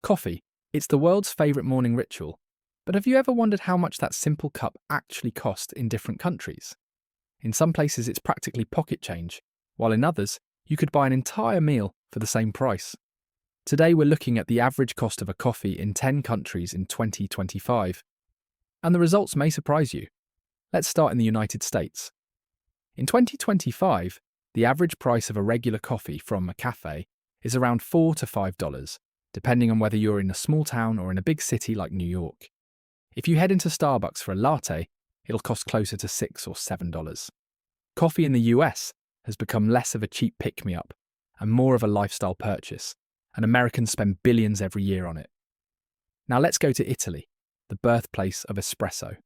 Coffee. It's the world's favourite morning ritual. But have you ever wondered how much that simple cup actually costs in different countries? In some places it's practically pocket change, while in others you could buy an entire meal for the same price. Today we're looking at the average cost of a coffee in 10 countries in 2025. And the results may surprise you. Let's start in the United States. In 2025, the average price of a regular coffee from a cafe is around $4 to $5, depending on whether you're in a small town or in a big city like New York. If you head into Starbucks for a latte, it'll cost closer to $6 or $7. Coffee in the US has become less of a cheap pick-me-up and more of a lifestyle purchase, and Americans spend billions every year on it. Now let's go to Italy, the birthplace of espresso.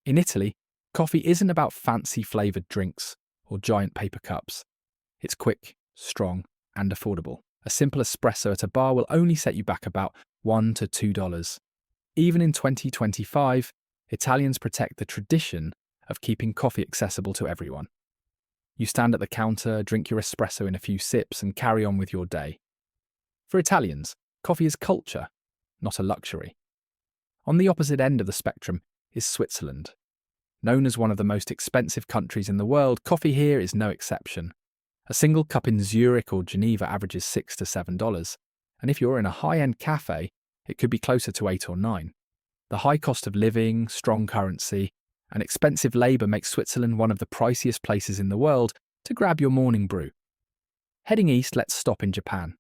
In Italy, coffee isn't about fancy flavoured drinks or giant paper cups. It's quick, strong, and affordable. A simple espresso at a bar will only set you back about $1 to $2. Even in 2025, Italians protect the tradition of keeping coffee accessible to everyone. You stand at the counter, drink your espresso in a few sips, and carry on with your day. For Italians, coffee is culture, not a luxury. On the opposite end of the spectrum is Switzerland. Known as one of the most expensive countries in the world, coffee here is no exception. A single cup in Zurich or Geneva averages $6 to $7, and if you're in a high-end cafe, it could be closer to $8 or $9. The high cost of living, strong currency, and expensive labour makes Switzerland one of the priciest places in the world to grab your morning brew. Heading east, let's stop in Japan.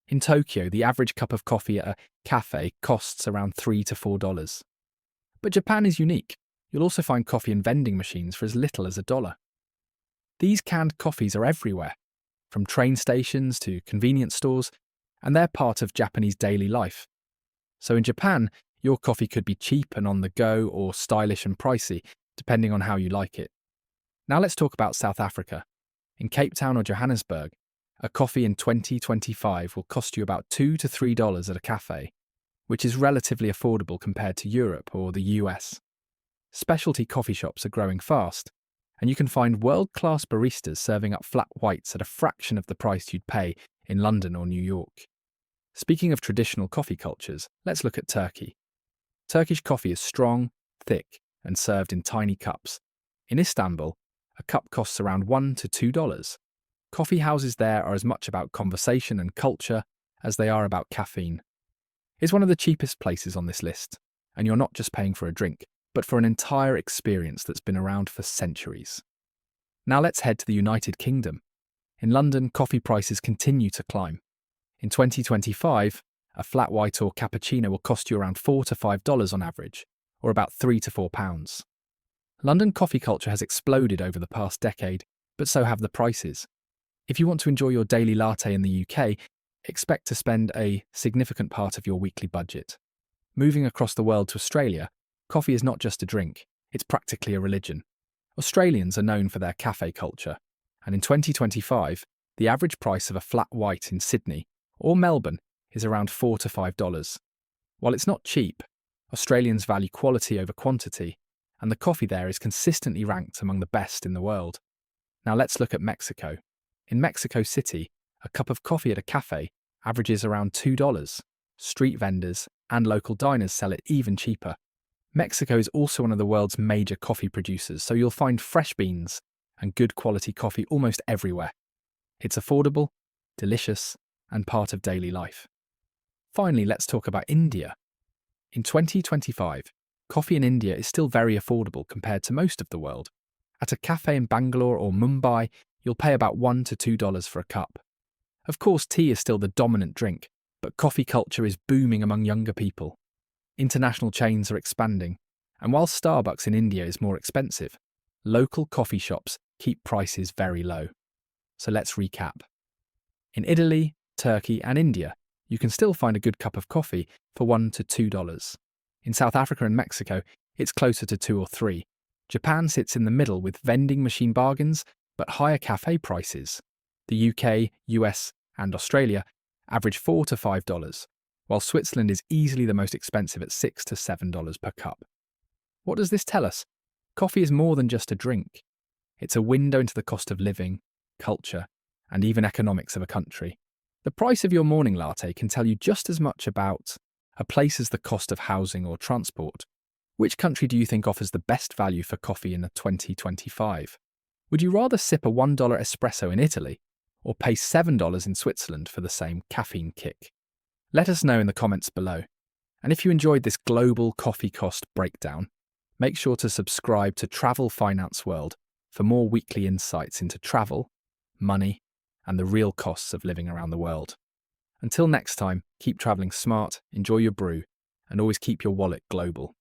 In Tokyo, the average cup of coffee at a cafe costs around $3 to $4. But Japan is unique. You'll also find coffee in vending machines for as little as $1. These canned coffees are everywhere, from train stations to convenience stores, and they're part of Japanese daily life. So in Japan, your coffee could be cheap and on the go or stylish and pricey, depending on how you like it. Now let's talk about South Africa. In Cape Town or Johannesburg, a coffee in 2025 will cost you about $2 to $3 at a cafe, which is relatively affordable compared to Europe or the US. Specialty coffee shops are growing fast, and you can find world-class baristas serving up flat whites at a fraction of the price you'd pay in London or New York. Speaking of traditional coffee cultures, let's look at Turkey. Turkish coffee is strong, thick, and served in tiny cups. In Istanbul, a cup costs around $1 to $2. Coffee houses there are as much about conversation and culture as they are about caffeine. It's one of the cheapest places on this list, and you're not just paying for a drink, but for an entire experience that's been around for centuries. Now let's head to the United Kingdom. In London, coffee prices continue to climb. In 2025, a flat white or cappuccino will cost you around $4 to $5 on average, or about £3 to £4. London coffee culture has exploded over the past decade, but so have the prices. If you want to enjoy your daily latte in the UK, expect to spend a significant part of your weekly budget. Moving across the world to Australia, coffee is not just a drink, it's practically a religion. Australians are known for their cafe culture, and in 2025, the average price of a flat white in Sydney or Melbourne is around $4 to $5. While it's not cheap, Australians value quality over quantity, and the coffee there is consistently ranked among the best in the world. Now let's look at Mexico. In Mexico City, a cup of coffee at a cafe averages around $2. Street vendors and local diners sell it even cheaper. Mexico is also one of the world's major coffee producers, so you'll find fresh beans and good quality coffee almost everywhere. It's affordable, delicious, and part of daily life. Finally, let's talk about India. In 2025, coffee in India is still very affordable compared to most of the world. At a cafe in Bangalore or Mumbai, you'll pay about $1 to $2 for a cup. Of course, tea is still the dominant drink, but coffee culture is booming among younger people. International chains are expanding, and while Starbucks in India is more expensive, local coffee shops keep prices very low. So let's recap. In Italy, Turkey, and India, you can still find a good cup of coffee for $1 to $2. In South Africa and Mexico, it's closer to $2 or $3. Japan sits in the middle with vending machine bargains, but higher cafe prices. The UK, US, and Australia average $4 to $5, while Switzerland is easily the most expensive at $6 to $7 per cup. What does this tell us? Coffee is more than just a drink. It's a window into the cost of living, culture, and even economics of a country. The price of your morning latte can tell you just as much about a place as the cost of housing or transport. Which country do you think offers the best value for coffee in 2025? Would you rather sip a $1 espresso in Italy or pay $7 in Switzerland for the same caffeine kick? Let us know in the comments below. And if you enjoyed this global coffee cost breakdown, make sure to subscribe to Travel Finance World for more weekly insights into travel, money, and the real costs of living around the world. Until next time, keep traveling smart, enjoy your brew, and always keep your wallet global.